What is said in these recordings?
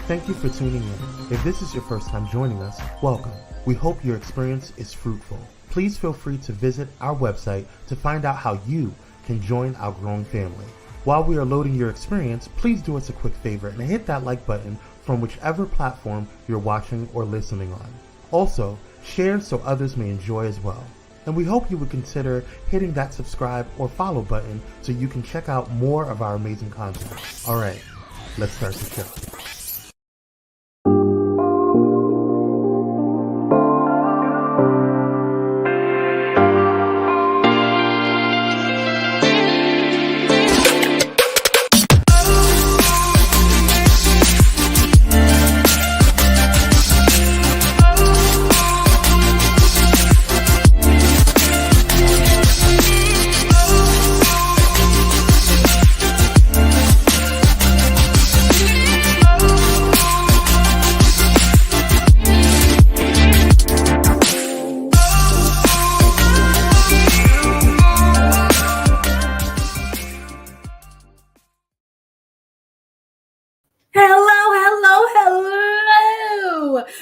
Thank you for tuning in. If this is your first time joining us, welcome. We hope your experience is fruitful. Please feel free to visit our website to find out how you can join our growing family. While we are loading your experience, please do us a quick favor and hit that like button from whichever platform you're watching or listening on. Also, share so others may enjoy as well. And we hope you would consider hitting that subscribe or follow button so you can check out more of our amazing content. All right, let's start the show.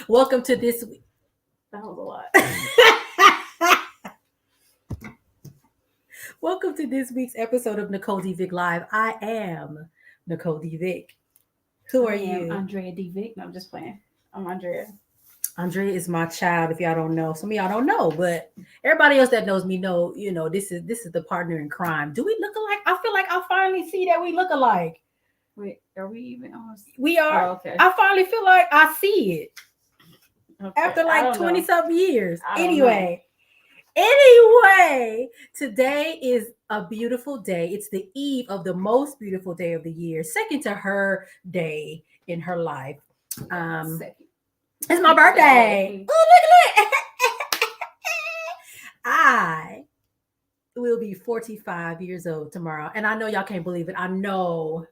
Welcome to this week. That was a lot. Welcome to this week's episode of Nicole D. Vick Live. I am Nicole D. Vick. Who are you? Andrea D. Vick. No, I'm just playing. I'm Andrea. Andrea is my child. If y'all don't know, some of y'all don't know, but everybody else that knows me know. You know, this is the partner in crime. Do we look alike? I feel like I finally see that we look alike. Wait, are we even on? We are. Oh, okay. I finally feel like I see it. Okay. After like 20-something years. Anyway, today is a beautiful day. It's the eve of the most beautiful day of the year, second to her day in her life. It's my birthday. Oh, look at that. I will be 45 years old tomorrow. And I know y'all can't believe it. I know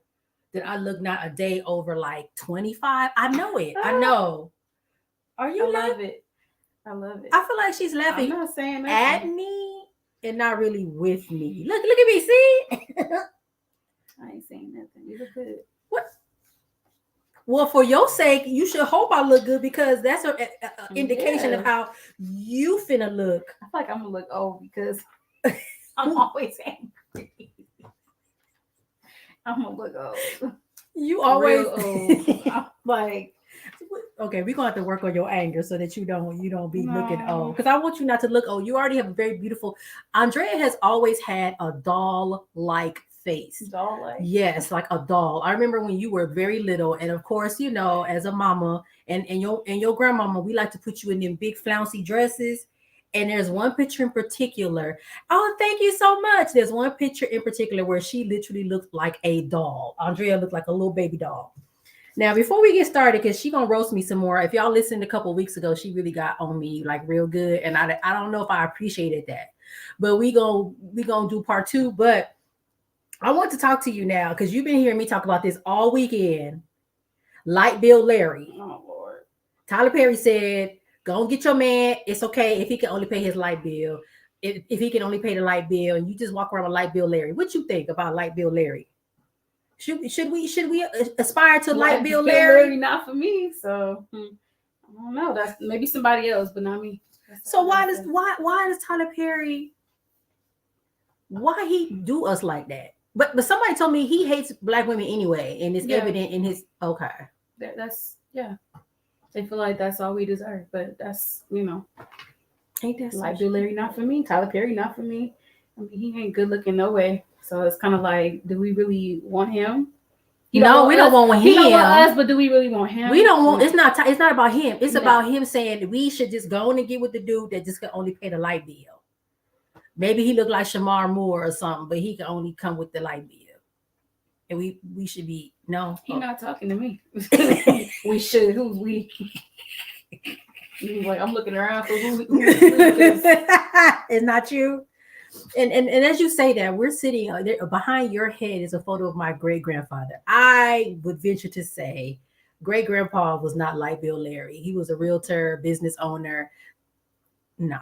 that I look not a day over like 25. I know it. I know. Are you laughing? I love it. I feel like she's laughing I'm not saying at me and not really with me. Look at me, see? I ain't saying nothing. You look good. What? Well, for your sake, you should hope I look good because that's an indication of how you finna look. I feel like I'm gonna look old because I'm always angry. I'm gonna look old. You always old. I'm like. Okay, we're gonna have to work on your anger so that you don't be looking old. Because I want you not to look old. You already have a very beautiful. Andrea has always had a doll-like face. Doll-like? Yes, like a doll. I remember when you were very little, and of course, you know, as a mama and your grandmama, we like to put you in them big flouncy dresses. And there's one picture in particular. Oh, thank you so much. There's one picture in particular where she literally looked like a doll. Andrea looked like a little baby doll. Now, before we get started, because she's going to roast me some more. If y'all listened a couple of weeks ago, she really got on me like real good. And I don't know if I appreciated that. But we gonna do part 2. But I want to talk to you now because you've been hearing me talk about this all weekend. Light bill Larry. Oh, Lord. Tyler Perry said, go and get your man. It's okay if he can only pay his light bill. If he can only pay the light bill and you just walk around with light bill Larry. What you think about light bill Larry? Should we aspire to light bill Larry? Not for me. So I don't know. That's maybe somebody else, but not me. So why does Tyler Perry? Why he do us like that? But somebody told me he hates black women anyway, and it's evident in his. Okay, that's They feel like that's all we deserve, but that's ain't that light bill Larry not for me. Tyler Perry not for me. I mean, he ain't good looking no way. So it's kind of like, do we really want him? We don't want him. He don't want us, but do we really want him? We don't want. It's not about him. It's about him saying that we should just go on and get with the dude that just can only pay the light bill. Maybe he looked like Shamar Moore or something, but he can only come with the light bill. And we should be no. He's not talking to me. We should. Who's we? He's like, I'm looking around for who it's not you. And as you say that, we're sitting there, behind your head is a photo of my great-grandfather. I would venture to say great-grandpa was not like Bill Larry. He was a realtor, business owner. No,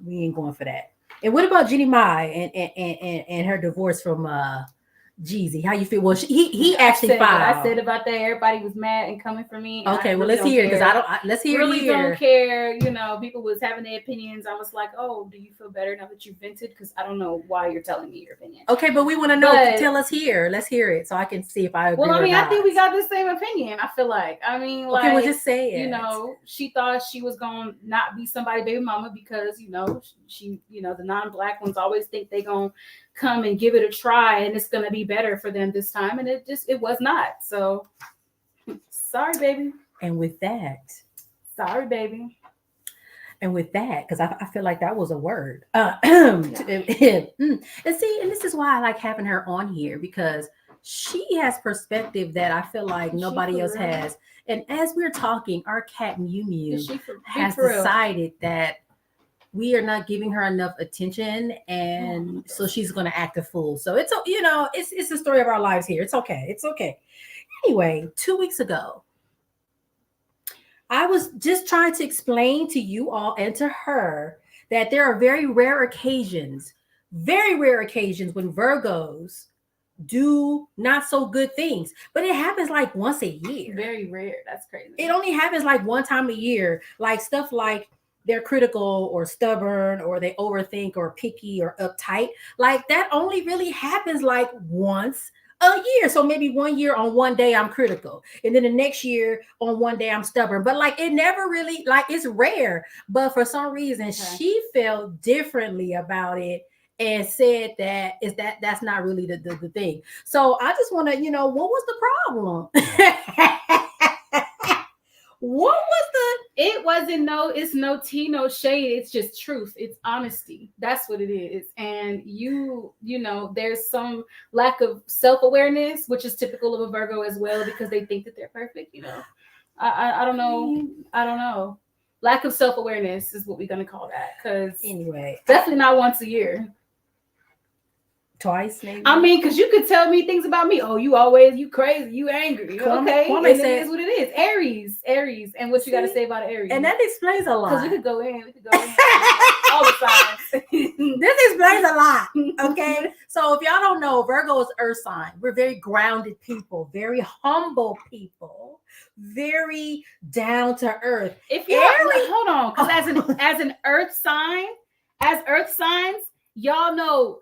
we ain't going for that. And what about Jeannie Mai and her divorce from Jeezy, how you feel? Well, he actually said filed. what I said about that. Everybody was mad and coming for me. Okay, well, really let's hear it because care. let's hear really it here. don't care. You know, people was having their opinions. I was like, oh, do you feel better now that you vented? Because I don't know why you're telling me your opinion. Okay, but we want to know. Tell us here. Let's hear it so I can see if I agree. Well, I mean, I think we got the same opinion. I feel like. I mean, like, okay, well, just say it. You know, she thought she was gonna not be somebody's baby mama because you know she the non-black ones always think they gonna come and give it a try and it's gonna be better for them this time, and it was not. So sorry, baby. And with that, sorry, baby. And with that, because I feel like that was a word. And see, and this is why I like having her on here because she has perspective that I feel like nobody else has. And as we're talking, our cat Mew Mew has decided that we are not giving her enough attention, and so she's going to act a fool. So it's it's the story of our lives here. It's okay. It's okay. Anyway, 2 weeks ago, I was just trying to explain to you all and to her that there are very rare occasions when Virgos do not so good things, but it happens like once a year. Very rare. That's crazy. It only happens like one time a year, like stuff like they're critical or stubborn or they overthink or picky or uptight. Like that only really happens like once a year. So maybe 1 year on one day I'm critical, and then the next year on one day I'm stubborn. But like it never really, like it's rare. But for some reason she felt differently about it and said that's not really the thing. So I just want to, what was the problem? What was it wasn't it's no tea, no shade. It's just truth. It's honesty. That's what it is. And there's some lack of self-awareness, which is typical of a Virgo as well, because they think that they're perfect. I don't know. I don't know. Lack of self-awareness is what we're going to call that. Because anyway, definitely not once a year. Twice, maybe. I mean, because you could tell me things about me. Oh, you crazy, you angry. Okay, and it is what it is. Aries. And what you got to say about Aries? And that explains a lot. Because we could go in all the signs. This explains a lot. Okay, so if y'all don't know, Virgo is earth sign. We're very grounded people, very humble people, very down to earth. If you hold on, because as an earth sign, as earth signs, y'all know.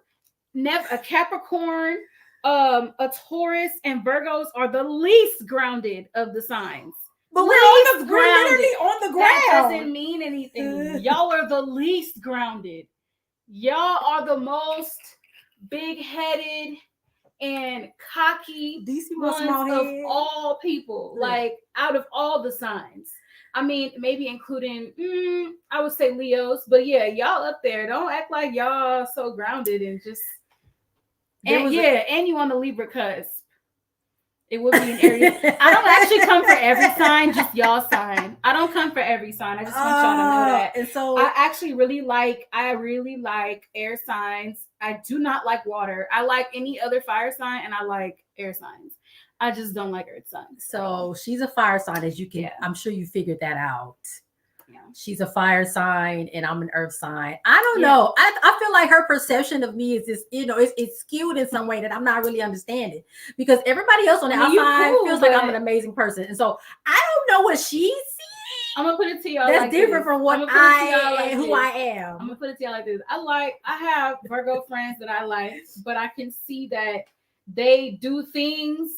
Never a Capricorn, a Taurus, and Virgos are the least grounded of the signs. But we're literally on the ground. That doesn't mean anything. Y'all are the least grounded. Y'all are the most big-headed and cocky ones of all people. Yeah. Like out of all the signs. I mean, maybe including, I would say Leos, but yeah, y'all up there. Don't act like y'all so grounded and just. And you on the Libra cusp. It would be an Aries. I don't actually come for every sign, just y'all sign. I don't come for every sign. I just want y'all to know that. And so I actually really like air signs. I do not like water. I like any other fire sign, and I like air signs. I just don't like earth signs. So she's a fire sign, as you can. I'm sure you figured that out. Yeah. She's a fire sign and I'm an earth sign. I don't know. I feel like her perception of me is just, it's skewed in some way that I'm not really understanding, because everybody else on the outside feels like I'm an amazing person. And so I don't know what she sees. I'm gonna put it to y'all. That's like different from what who I am. I'm gonna put it to y'all like this. I have Virgo friends that I like, but I can see that they do things.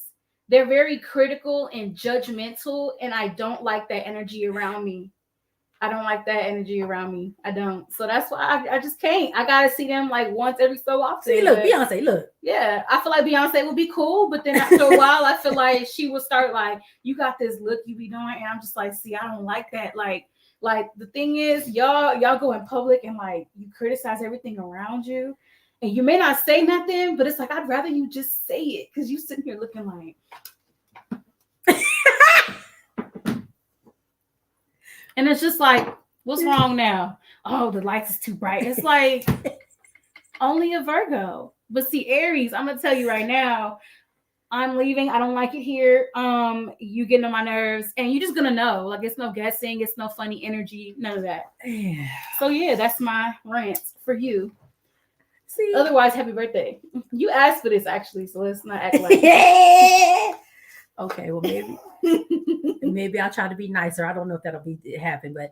They're very critical and judgmental, and I don't like that energy around me. I don't like that energy around me. I don't. So that's why I just can't. I gotta see them like once every so often. See, look, Beyonce, look. Yeah, I feel like Beyonce would be cool, but then after a while, I feel like she will start like, you got this look you be doing, and I'm just like, see, I don't like that. Like the thing is, y'all go in public and like you criticize everything around you, and you may not say nothing, but it's like I'd rather you just say it, because you sitting here looking like. And it's just like, what's wrong now? Oh, the lights is too bright. It's like only a Virgo. But see, Aries, I'm gonna tell you right now, I'm leaving. I don't like it here. You getting on my nerves, and you're just gonna know. Like, it's no guessing, it's no funny energy, none of that. Yeah. So yeah, that's my rant for you. See? Otherwise, happy birthday. You asked for this, actually, so let's not act like Okay, well, maybe I'll try to be nicer. I don't know if that'll happen, but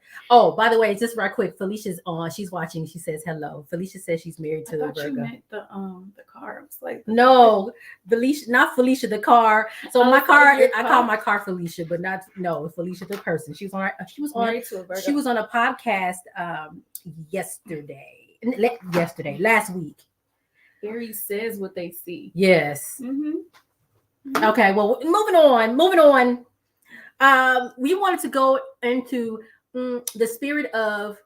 by the way, just right quick, Felicia's on. She's watching. She says hello. Felicia says she's married to a Virgo. You meant the car. I was like, no, Felicia, not Felicia, the car. So my car, I call my car Felicia, but Felicia the person. She was on a podcast last week. Aries says what they see. Yes. Okay, well, moving on. We wanted to go into the spirit of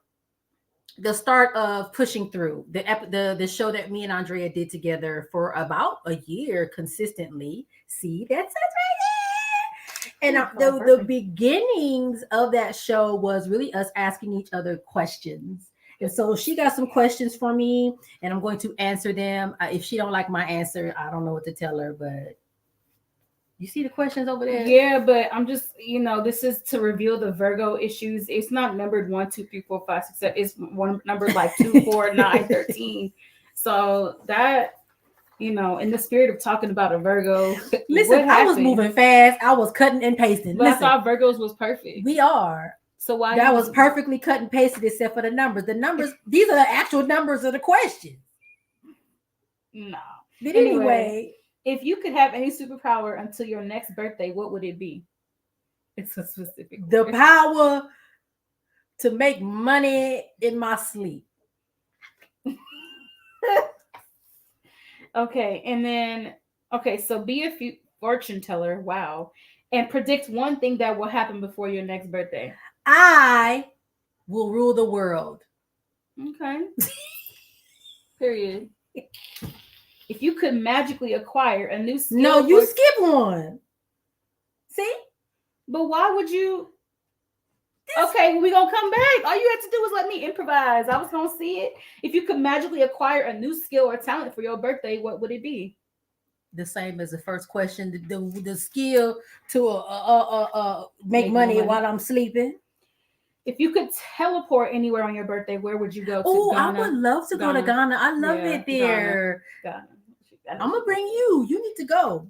the start of pushing through the show that me and Andrea did together for about a year consistently. See, that's right there. And the beginnings of that show was really us asking each other questions. And so she got some questions for me, and I'm going to answer them. If she don't like my answer, I don't know what to tell her, but. You see the questions over there? Yeah, but I'm just, this is to reveal the Virgo issues. It's not numbered 1, 2, 3, 4, 5, 6, 7. It's one numbered like 2, 4, 9, 13. So that, in the spirit of talking about a Virgo. Listen, I was moving fast. I was cutting and pasting. But I thought Virgos was perfect. We are. So why? That was perfectly cut and pasted except for the numbers. The numbers, these are the actual numbers of the question. No. But anyway. If you could have any superpower until your next birthday, what would it be? It's a specific. The power to make money in my sleep. Okay, and then so be a fortune teller. Wow, and predict one thing that will happen before your next birthday. I will rule the world. Okay. Period. If you could magically acquire a new skill. No, you skip one. See? But why would you? Okay, we're going to come back. All you had to do was let me improvise. I was going to see it. If you could magically acquire a new skill or talent for your birthday, what would it be? The same as the first question. The skill to make money while I'm sleeping. If you could teleport anywhere on your birthday, where would you go to? Oh, I would love to go to Ghana. I love it there. Ghana. I'm going to bring you. You need to go.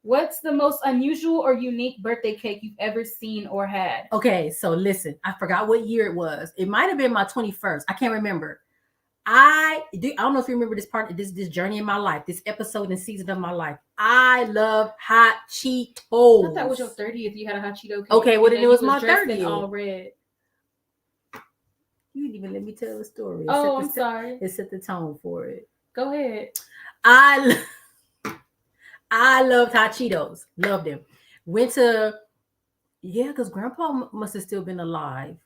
What's the most unusual or unique birthday cake you've ever seen or had? Okay, so listen. I forgot what year it was. It might have been my 21st. I can't remember. I don't know if you remember this part of this journey in my life, this episode and season of my life. I love hot Cheetos. I thought that was your 30th. You had a hot Cheeto cake. Okay, well then it was my 30th. All red. You didn't even let me tell the story. I'm sorry. It set the tone for it. Go ahead. I loved hot Cheetos. Loved them. Went to, because Grandpa must have still been alive.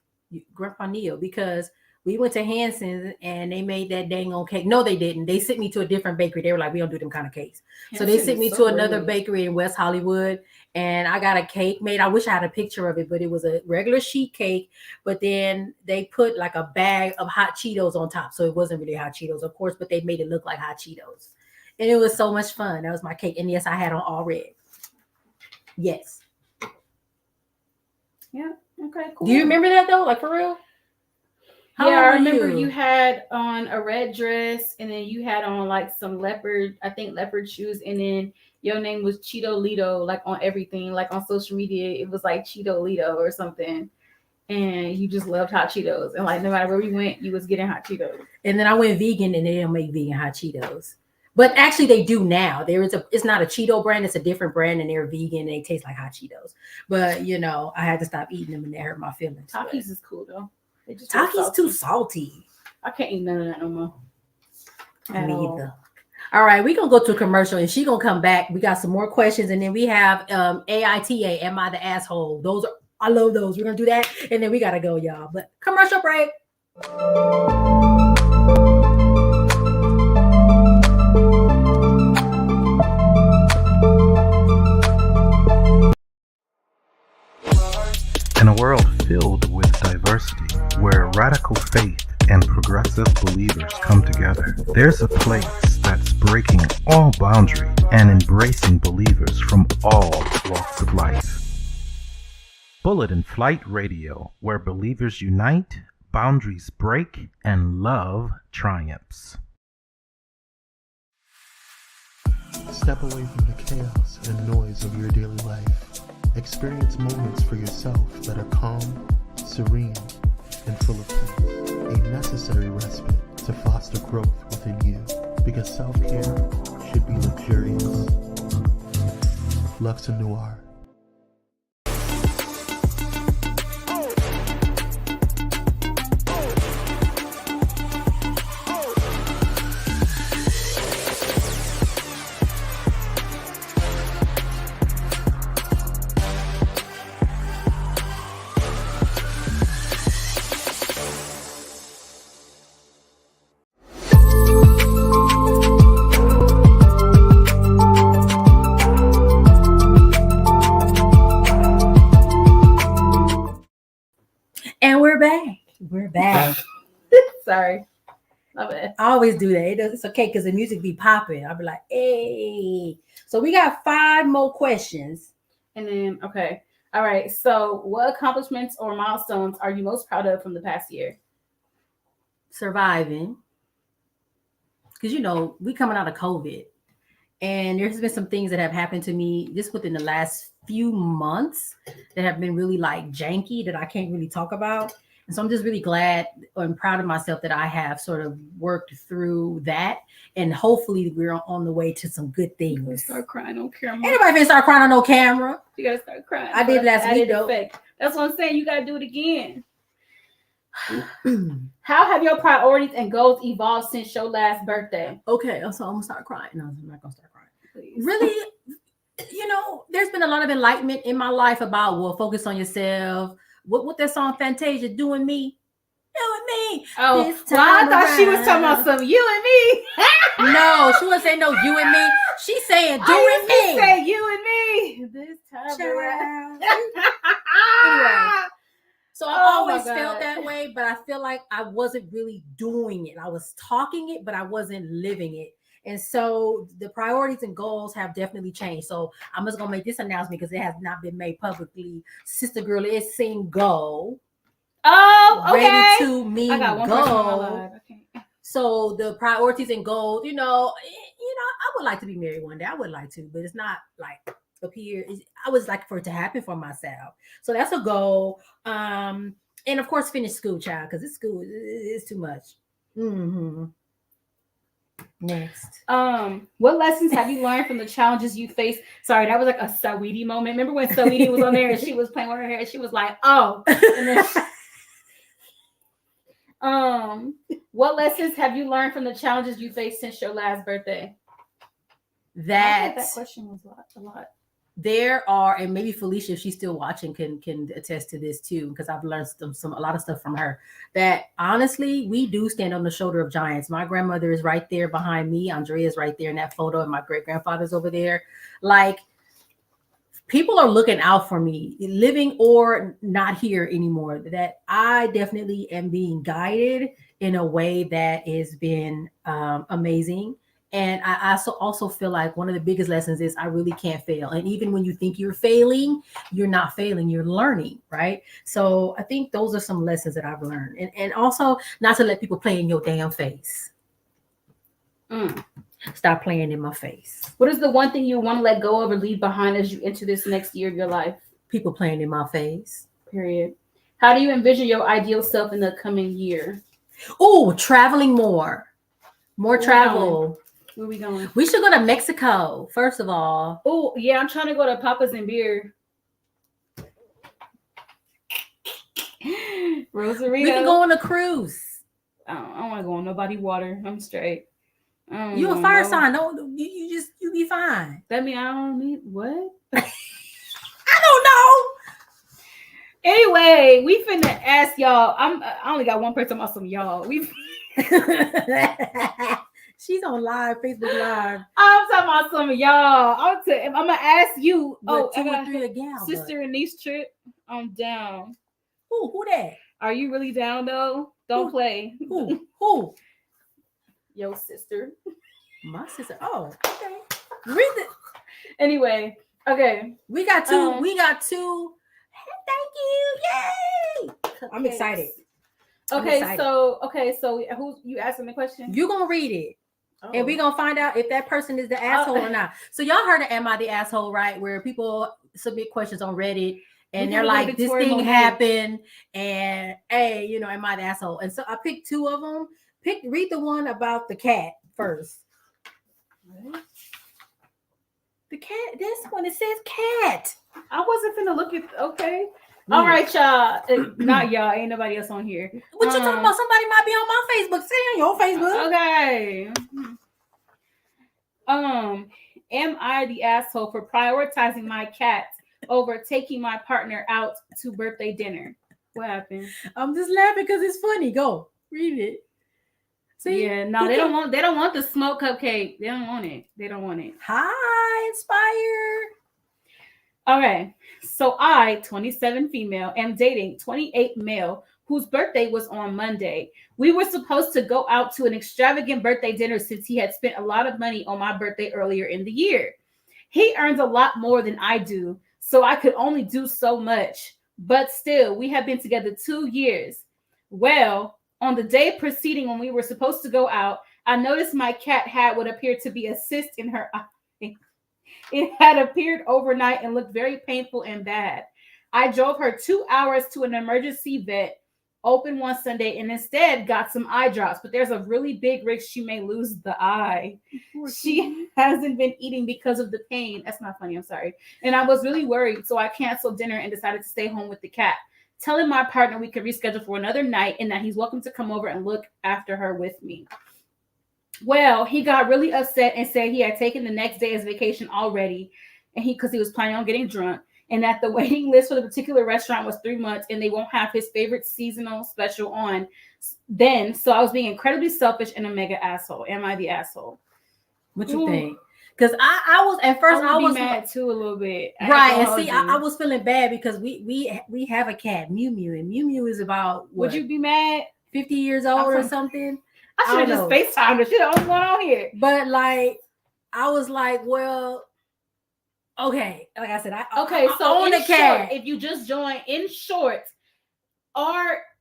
Grandpa Neil, because we went to Hanson's and they made that dang on cake. No, they didn't. They sent me to a different bakery. They were like, we don't do them kind of cakes. So they sent me to another bakery in West Hollywood, and I got a cake made. I wish I had a picture of it, but it was a regular sheet cake. But then they put like a bag of hot Cheetos on top. So it wasn't really hot Cheetos, of course, but they made it look like hot Cheetos. And it was so much fun. That was my cake. And yes, I had on all red. Yes. Yeah. Okay, cool. Do you remember that though? Like for real? I remember you had on a red dress, and then you had on like some leopard shoes, and then your name was Cheeto Lito, like on everything, like on social media, it was like Cheeto Lito or something. And you just loved hot Cheetos, and like no matter where we went, you was getting hot Cheetos. And then I went vegan, and they don't make vegan hot Cheetos. But actually, they do now. It's not a Cheeto brand; it's a different brand, and they're vegan. And they taste like hot Cheetos. But I had to stop eating them, and they hurt my feelings. Takis is cool though. Takis too salty. I can't eat none of that no more. Me either. All right, we're gonna go to a commercial, and she's gonna come back. We got some more questions, and then we have AITA. Am I the asshole? I love those. We're gonna do that, and then we gotta go, y'all. But commercial break. In a world filled with diversity, where radical faith and progressive believers come together, there's a place that's breaking all boundaries and embracing believers from all walks of life. Bullet and Flight Radio, where believers unite, boundaries break, and love triumphs. Step away from the chaos and noise of your daily life. Experience moments for yourself that are calm, serene, and full of peace. A necessary respite to foster growth within you, because self-care should be luxurious. Luxe Noir. And we're back. We're back. Sorry. My bad. I always do that. It's okay because the music be popping. I'll be like, hey. So we got 5 more questions. And then, okay. All right. So what accomplishments or milestones are you most proud of from the past year? Surviving. Because, we coming out of COVID. And there's been some things that have happened to me just within the last few months that have been really like janky that I can't really talk about. And so I'm just really glad and proud of myself that I have sort of worked through that. And hopefully we're on the way to some good things. You start crying on camera. Anybody finna start crying on no camera? You gotta start crying. I did last week though. That's what I'm saying. You gotta do it again. How have your priorities and goals evolved since your last birthday? Okay, so I'm gonna start crying. No, I'm not gonna start crying. Please. Really, there's been a lot of enlightenment in my life about focus on yourself. What that song Fantasia, doing me. Oh, I thought she was talking about some you and me. No, she wasn't saying no you and me. She's saying doing me. Say you and me this time around. Anyway. So I've always felt that way, but I feel like I wasn't really doing it. I was talking it, but I wasn't living it. And so the priorities and goals have definitely changed. So I'm just going to make this announcement because it has not been made publicly. Sister Girl is single. Oh, okay. Ready to meet I got one go. Okay. So the priorities and goals, I would like to be married one day. I would like to, but it's not like up here. I would like for it to happen for myself. So that's a goal. And of course, finish school, child, because this school is too much. Mm-hmm. Next. What lessons have you learned from the challenges you faced? Sorry, that was like a Saweetie moment. Remember when Saweetie was on there and she was playing with her hair and she was like, oh. And then what lessons have you learned from the challenges you faced since your last birthday? That question was a lot. There are, and maybe Felicia, if she's still watching, can attest to this too, because I've learned a lot of stuff from her. That honestly, we do stand on the shoulder of giants. My grandmother is right there behind me. Andrea is right there in that photo, and my great grandfather's over there. Like, people are looking out for me, living or not here anymore. That I definitely am being guided in a way that has been amazing. And I also feel like one of the biggest lessons is I really can't fail. And even when you think you're failing, you're not failing, you're learning, right? So I think those are some lessons that I've learned. And also not to let people play in your damn face. Stop playing in my face. What is the one thing you want to let go of or leave behind as you enter this next year of your life? People playing in my face. Period. How do you envision your ideal self in the coming year? Oh, traveling more. More travel. Where are we going? We should go to Mexico, first of all. Oh, yeah, I'm trying to go to Papa's and Beer. Rosarito. We can go on a cruise. I don't want to go on nobody water. I'm straight. You a fire sign. Don't you be fine. That mean I don't need what? I don't know. Anyway, we finna ask y'all. I only got one person on some y'all. She's on live, Facebook Live. I'm talking about some of y'all. I'm gonna ask you. But 2 or 3 again. Sister and niece trip. I'm down. Who that? Are you really down though? Don't play. Who? Your sister. My sister. Oh, okay. Read it. Anyway, okay. We got two. Thank you. Yay! I'm excited. So who you asking the question? You're gonna read it. And we're gonna find out if that person is the asshole or not. So y'all heard of Am I the Asshole, right? Where people submit questions on Reddit and they're like, this thing happened, and hey, you know, am I the asshole? And so I picked 2 of them. Read the one about the cat first. What? The cat, this one, it says cat. I wasn't finna look at, okay. All right, y'all. Not y'all. Ain't nobody else on here. What you talking about? Somebody might be on my Facebook. Say on your Facebook. Okay. Am I the asshole for prioritizing my cat over taking my partner out to birthday dinner? What happened? I'm just laughing because it's funny. Go read it. See? Yeah, no, they don't want the smoked cupcake. They don't want it. They don't want it. Hi, Inspire. Okay, so I, 27 female, am dating 28 male whose birthday was on Monday. We were supposed to go out to an extravagant birthday dinner since he had spent a lot of money on my birthday earlier in the year. He earns a lot more than I do, so I could only do so much. But still, we have been together 2 years. Well, on the day preceding when we were supposed to go out, I noticed my cat had what appeared to be a cyst in her eye. It had appeared overnight and looked very painful and bad. I drove her 2 hours to an emergency vet, open one Sunday, and instead got some eye drops. But there's a really big risk she may lose the eye. She hasn't been eating because of the pain. That's not funny. I'm sorry. And I was really worried, so I canceled dinner and decided to stay home with the cat, telling my partner we could reschedule for another night and that he's welcome to come over and look after her with me. Well, he got really upset and said he had taken the next day as vacation already, and because he was planning on getting drunk, and that the waiting list for the particular restaurant was 3 months, and they won't have his favorite seasonal special on then. So I was being incredibly selfish and a mega asshole. Am I the asshole? What you think? Because I was at first I was mad too a little bit, right? And see, I was feeling bad because we have a cat, Mew Mew, and Mew Mew is about what? Would you be mad? 50 years old or something? I should have just FaceTimed her. She's the only one on here. But like, I was like, well, okay. Like I said, I so own a cat. If you just join, in short,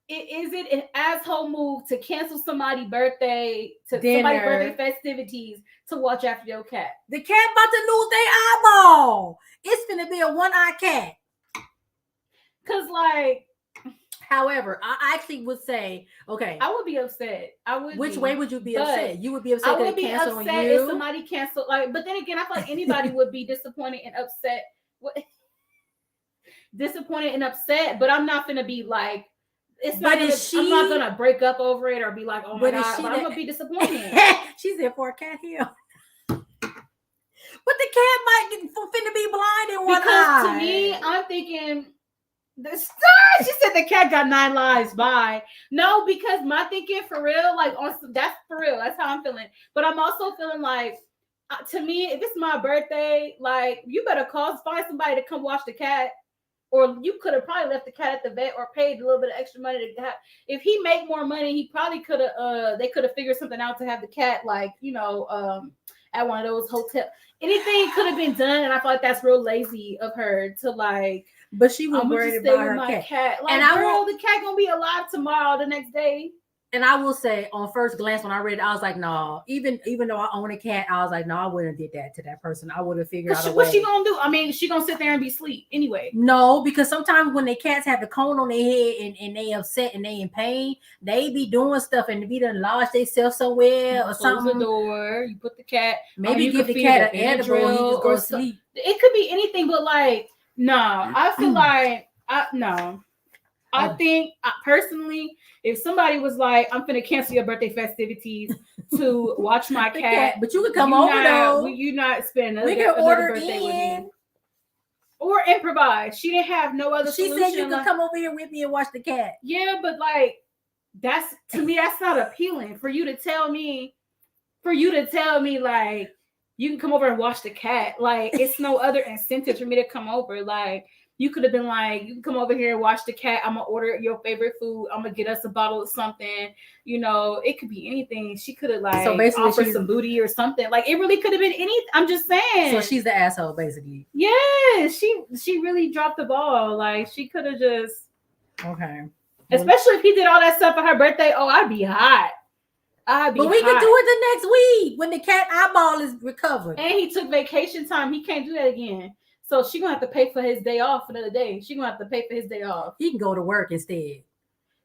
is it an asshole move to cancel somebody's birthday, somebody's birthday festivities to watch after your cat? The cat about to lose their eyeball. It's gonna be a one-eyed cat. Cause like. However, I actually would say, okay, I would be upset. Which way would you be upset? You would be upset. I would be upset if somebody canceled. Like, but then again, I feel like anybody would be disappointed and upset. Disappointed and upset, but I'm not gonna be like, I'm not gonna break up over it or be like, oh my god. But I'm gonna be disappointed. She's there for a cat heel. But the cat might finna be blind in one eye. Because to me, I'm thinking. She said the cat got 9 lives. Bye. No, because my thinking for real, like that's for real. That's how I'm feeling. But I'm also feeling like, to me, if it's my birthday, like you better find somebody to come watch the cat, or you could have probably left the cat at the vet or paid a little bit of extra money to have. If he made more money, he probably could have. They could have figured something out to have the cat, like at one of those hotels. Anything could have been done, and I feel like that's real lazy of her to like. But she was worried about her cat. Like, and the cat gonna be alive tomorrow, the next day. And I will say, on first glance, when I read it, I was like, no. Even though I own a cat, I was like, no, I wouldn't have did that to that person. I would have figured out a way. What she gonna do? I mean, she gonna sit there and be asleep anyway. No, because sometimes when the cats have the cone on their head and they upset and they in pain, they be doing stuff and be done lodge themselves somewhere or something. Close the door. You put the cat. Maybe give the cat an edible and he just go to sleep. It could be anything, but like. No, I feel like I think personally, if somebody was like, "I'm gonna cancel your birthday festivities to watch my cat," but you could come over though. You not spend another, we can order birthday in with me. Or improvise. She didn't have no other. She said you could come over here with me and watch the cat. Yeah, but like that's to me, that's not appealing for you to tell me. Like. You can come over and watch the cat. Like, it's no other incentive for me to come over. Like, you could have been like, you can come over here and watch the cat. I'm going to order your favorite food. I'm going to get us a bottle of something. You know, it could be anything. She could have, like, offered some booty or something. Like, it really could have been anything. I'm just saying. So she's the asshole, basically. Yeah, she really dropped the ball. Like, she could have just. Okay. Especially if he did all that stuff for her birthday. Oh, I'd be hot. But we can do it the next week when the cat eyeball is recovered. And he took vacation time. He can't do that again. So she gonna have to pay for his day off another day. She gonna have to pay for his day off. He can go to work instead.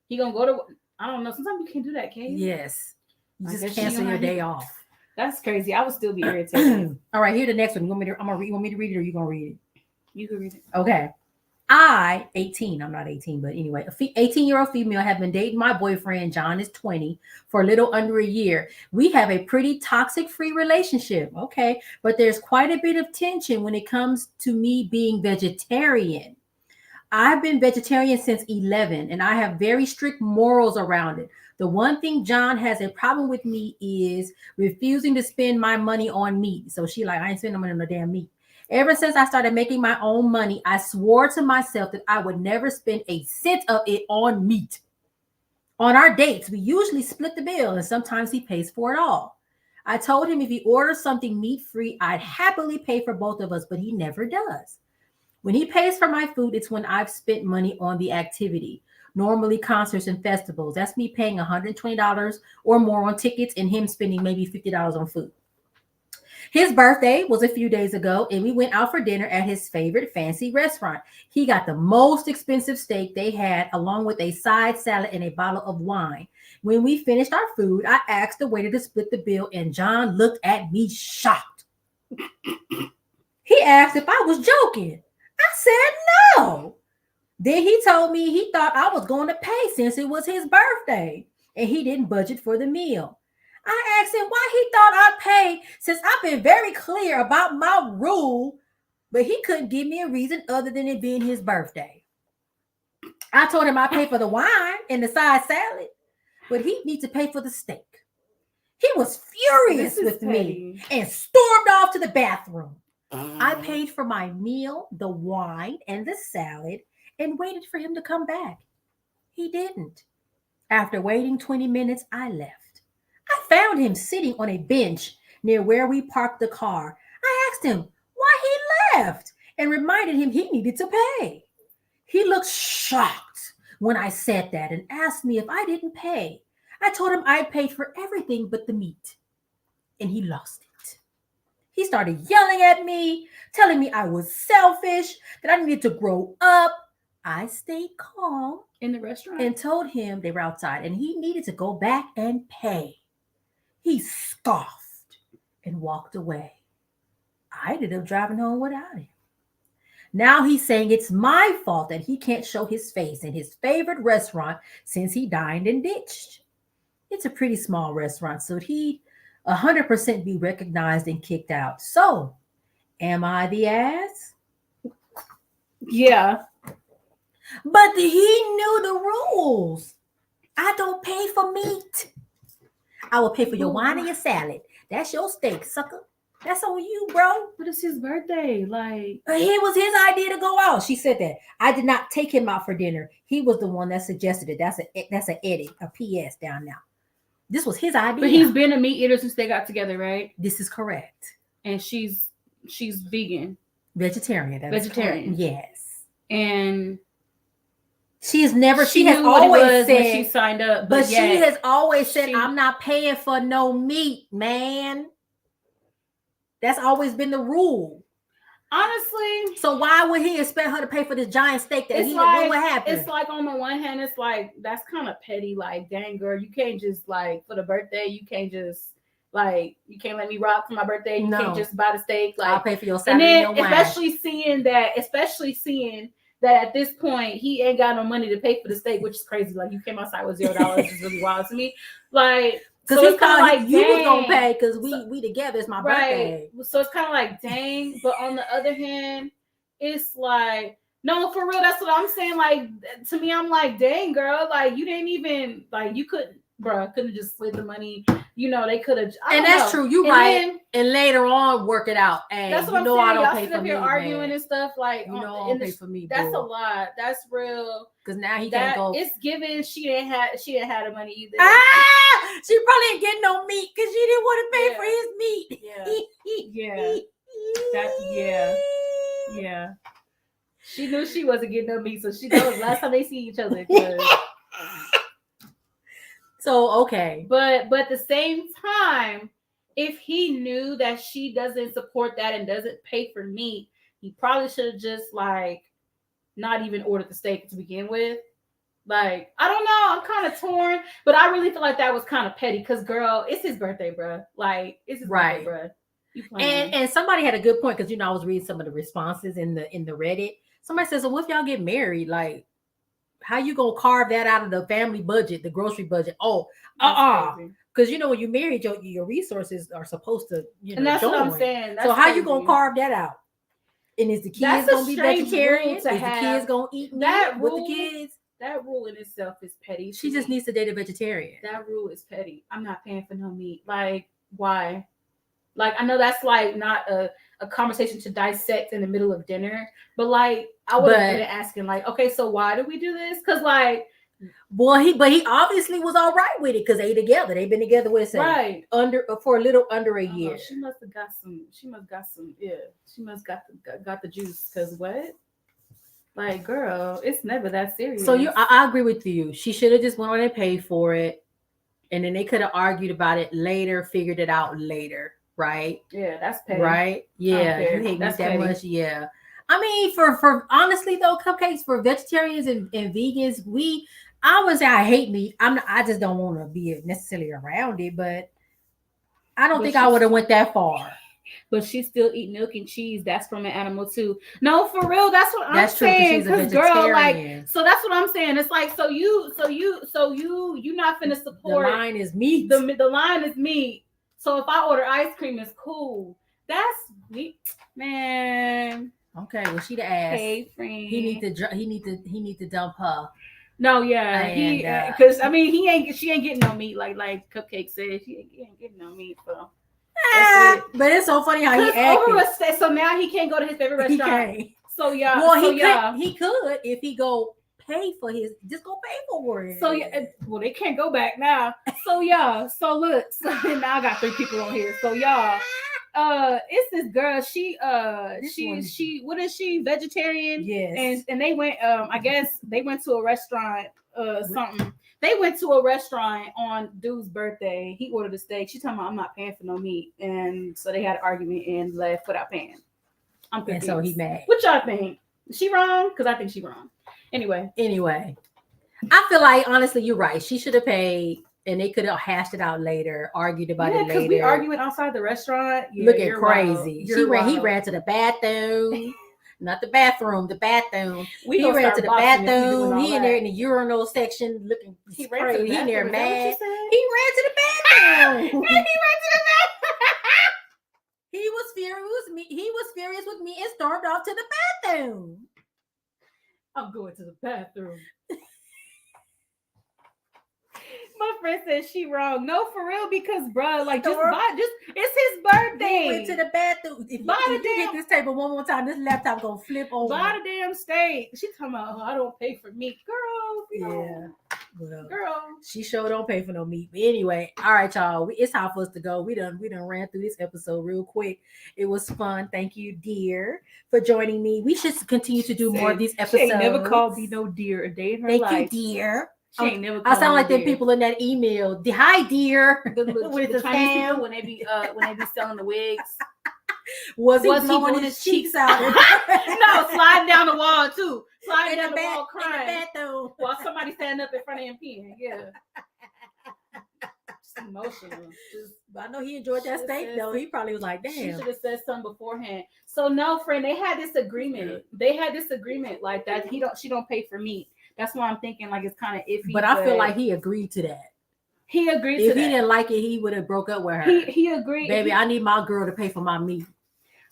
He gonna go to. I don't know. Sometimes you can't do that, can you? Yes. You just cancel your day off. That's crazy. I would still be irritated. All right, here the next one. You want me to read it, or you gonna read it? You can read it. Okay. 18, I'm not 18, but anyway, a 18-year-old female have been dating my boyfriend, John is 20, for a little under a year. We have a pretty toxic-free relationship, okay? But there's quite a bit of tension when it comes to me being vegetarian. I've been vegetarian since 11, and I have very strict morals around it. The one thing John has a problem with me is refusing to spend my money on meat. So she like, I ain't spending no money on no damn meat. Ever since I started making my own money, I swore to myself that I would never spend a cent of it on meat. On our dates, we usually split the bill, and sometimes he pays for it all. I told him if he orders something meat-free, I'd happily pay for both of us, but he never does. When he pays for my food, it's when I've spent money on the activity. Normally concerts and festivals. That's me paying $120 or more on tickets and him spending maybe $50 on food. His birthday was a few days ago, and we went out for dinner at his favorite fancy restaurant. He got the most expensive steak they had, along with a side salad and a bottle of wine. When we finished our food, I asked the waiter to split the bill, and John looked at me shocked. He asked if I was joking. I said no. Then he told me he thought I was going to pay since it was his birthday, and he didn't budget for the meal. I asked him why he thought I'd pay since I've been very clear about my rule, but he couldn't give me a reason other than it being his birthday. I told him I'd pay for the wine and the side salad, but he'd need to pay for the steak. He was furious with me and stormed off to the bathroom. I paid for my meal, the wine, and the salad, and waited for him to come back. He didn't. After waiting 20 minutes, I left. I found him sitting on a bench near where we parked the car. I asked him why he left and reminded him he needed to pay. He looked shocked when I said that and asked me if I didn't pay. I told him I paid for everything but the meat, and he lost it. He started yelling at me, telling me I was selfish, that I needed to grow up. I stayed calm in the restaurant and told him they were outside and he needed to go back and pay. He scoffed and walked away. I ended up driving home without him. Now he's saying it's my fault that he can't show his face in his favorite restaurant since he dined and ditched. It's a pretty small restaurant, so he'd 100% be recognized and kicked out. So, am I the ass? Yeah. But he knew the rules. I don't pay for meat. I will pay for your wine and your salad. That's your steak, sucker. That's on you, bro. But it's his birthday. Like, it was his idea to go out. She said that. I did not take him out for dinner. He was the one that suggested it. That's an edit, a PS down now. This was his idea. But he's been a meat eater since they got together, right? This is correct. And she's vegan. Vegetarian. Vegetarian. Yes. And she has always said when she signed up, but she has always said, I'm not paying for no meat, man. That's always been the rule. Honestly. So why would he expect her to pay for this giant steak that what would happen? It's like on the one hand, it's like that's kind of petty. Like, dang girl, you can't just like for the birthday, you can't just like you can't let me rock for my birthday. You can't just buy the steak. Like I'll pay for your salad. And then and your wine. especially seeing that at this point he ain't got no money to pay for the steak, which is crazy. Like you came outside with $0 is really wild to me. Like because so he kind of like you was gonna pay because we together. It's my birthday. So it's kind of like dang. But on the other hand, it's like no, for real. That's what I'm saying. Like to me, I'm like dang girl. Like you didn't even like you couldn't have just slid the money. You know they could have. And that's true. You right. And later on, work it out. Hey, that's what I'm saying. I don't pay for me. Y'all arguing and stuff like you know I don't pay for me. That's a lot. That's real. Because now he can't go. It's given. She didn't have the money either. She probably didn't get no meat because she didn't want to pay for his meat. Yeah. She knew she wasn't getting no meat, so she knows last time they see each other. So okay. But at the same time, if he knew that she doesn't support that and doesn't pay for meat, he probably should have just like not even ordered the steak to begin with. Like, I don't know. I'm kind of torn, but I really feel like that was kind of petty because, girl, it's his birthday, bruh. Like, it's his birthday, bruh. You playing. And somebody had a good point because I was reading some of the responses in the Reddit. Somebody says, "So what if y'all get married? Like, how you gonna carve that out of the family budget, the grocery budget?" Oh, because when you married, your resources are supposed to, and that's join. What I'm saying. That's so how you gonna carve that out? And is the kids gonna be vegetarian? Is the kids gonna eat meat with the kids? That rule in itself is petty. She just needs to date a vegetarian. That rule is petty. I'm not paying for no meat. Like, why? Like, I know that's like not a conversation to dissect in the middle of dinner, but like I would have been asking, like, okay, so why do we do this? Because like, he obviously was all right with it because they together. They've been together with for a little under a year. She must have got some. Yeah, she must got the juice. Because what? Like, girl, it's never that serious. So I agree with you. She should have just went on and paid for it, and then they could have argued about it later, figured it out later, right? Yeah, that's petty. Right? Yeah, you hate me that much. Yeah. I mean, for honestly though, cupcakes for vegetarians and vegans, I would say I hate meat. I just don't want to be necessarily around it, but I don't think I would have went that far. But she still eat milk and cheese. That's from an animal too. No, for real. That's what I'm saying. Because girl, like, so that's what I'm saying. It's like, so you not finna support. The line is meat. The line is meat. So if I order ice cream, it's cool. That's meat, man. Okay, well, she the ass. Hey, friend. He need to dump her. No, yeah, because she ain't getting no meat like Cupcake said. She ain't getting no meat, so. But it's so funny how he acted. So now he can't go to his favorite restaurant. He can't. So yeah. Well, he could if he go pay for his. Just go pay for it. So yeah. Well, they can't go back now. So yeah. So look. So now I got 3 people on here. So y'all. It's this girl. She what is she? Vegetarian. Yes. And they went. I guess they went to a restaurant. Something. They went to a restaurant on dude's birthday. He ordered a steak. She told me, "I'm not paying for no meat," and so they had an argument and left without paying. I'm confused. And so he mad. What y'all think? Is she wrong? Because I think she wrong. Anyway, I feel like honestly, you're right. She should have paid, and they could have hashed it out later, argued about it later. Because we arguing outside the restaurant. Yeah, looking crazy. He ran to the bathroom. Not the bathroom, the bathroom. He ran to the bathroom. He in there in the urinal section looking crazy. He in there mad. He ran to the bathroom. He was furious with me and stormed off to the bathroom. I'm going to the bathroom. My friend said she wrong. No, for real, because bro, like it's his birthday. He went to the bathroom. If you hit this table one more time, this laptop gonna flip over. Buy the damn steak. She talking about, I don't pay for meat, girl. Yeah, well, girl. She sure don't pay for no meat. But anyway, all right, y'all. It's time for us to go. We done ran through this episode real quick. It was fun. Thank you, dear, for joining me. We should continue to do more of these episodes. She ain't never called me no dear a day in her life. Thank you, dear. I sound like the people in that email. Hi, dear. With the Chinese people when they be selling the wigs. Was he blowing his cheeks out? No, sliding down the wall too. Sliding down the wall, crying. In the bathroom. While somebody standing up in front of him peeing. Yeah. Just emotional. I know he enjoyed that steak though. He probably was like, damn. She should have said something beforehand. So no, friend, they had this agreement. Like that she don't pay for meat. That's why I'm thinking like it's kind of iffy. But I feel like he agreed to that. He agreed to that. If he didn't like it, he would have broke up with her. He agreed. Baby, I need my girl to pay for my meat.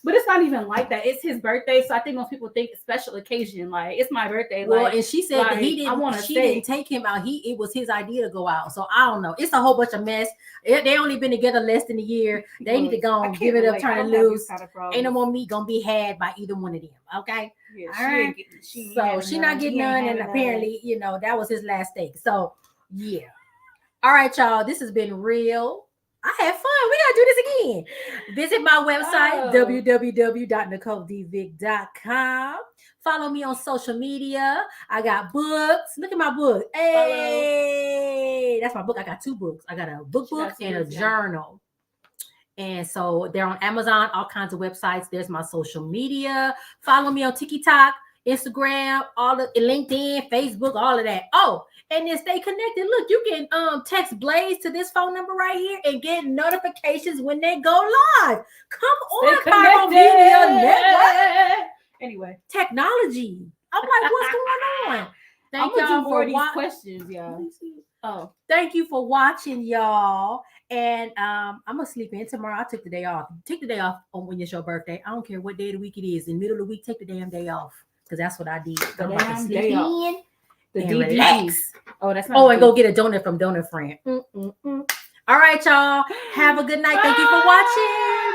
But it's not even like that. It's his birthday, so I think most people think special occasion. Like it's my birthday. Well, and she said that he didn't. She didn't take him out. It was his idea to go out. So I don't know. It's a whole bunch of mess. They only been together less than a year. They need to go and give it up, turn it loose. Ain't no more meat gonna be had by either one of them. Okay. Yeah, all right. She not getting none, and apparently, that was his last steak. So yeah. All right, y'all. This has been real. I had fun. We gotta do this again. Visit my website, www.NicoleDVick.com. Follow me on social media. I got books. Look at my book. Hey. Hey, that's my book. I got 2 books. I got a book and a journal. And so they're on Amazon, all kinds of websites. There's my social media. Follow me on TikTok, Instagram, all the LinkedIn, Facebook, all of that. Oh, and then stay connected. Look, you can text Blaze to this phone number right here and get notifications when they go live. Come on, Pyro Media Network. Anyway, technology. I'm like, what's going on? Thank y'all for these questions, y'all. Oh, thank you for watching, y'all. And I'm gonna sleep in tomorrow. I took the day off. Take the day off on when it's your birthday. I don't care what day of the week it is. In the middle of the week, take the damn day off. Because that's what I did. I'm about to sleep in. The DDs. Oh, that's not and go get a donut from Donut Friend. All right, y'all. Have a good night. Thank you for watching.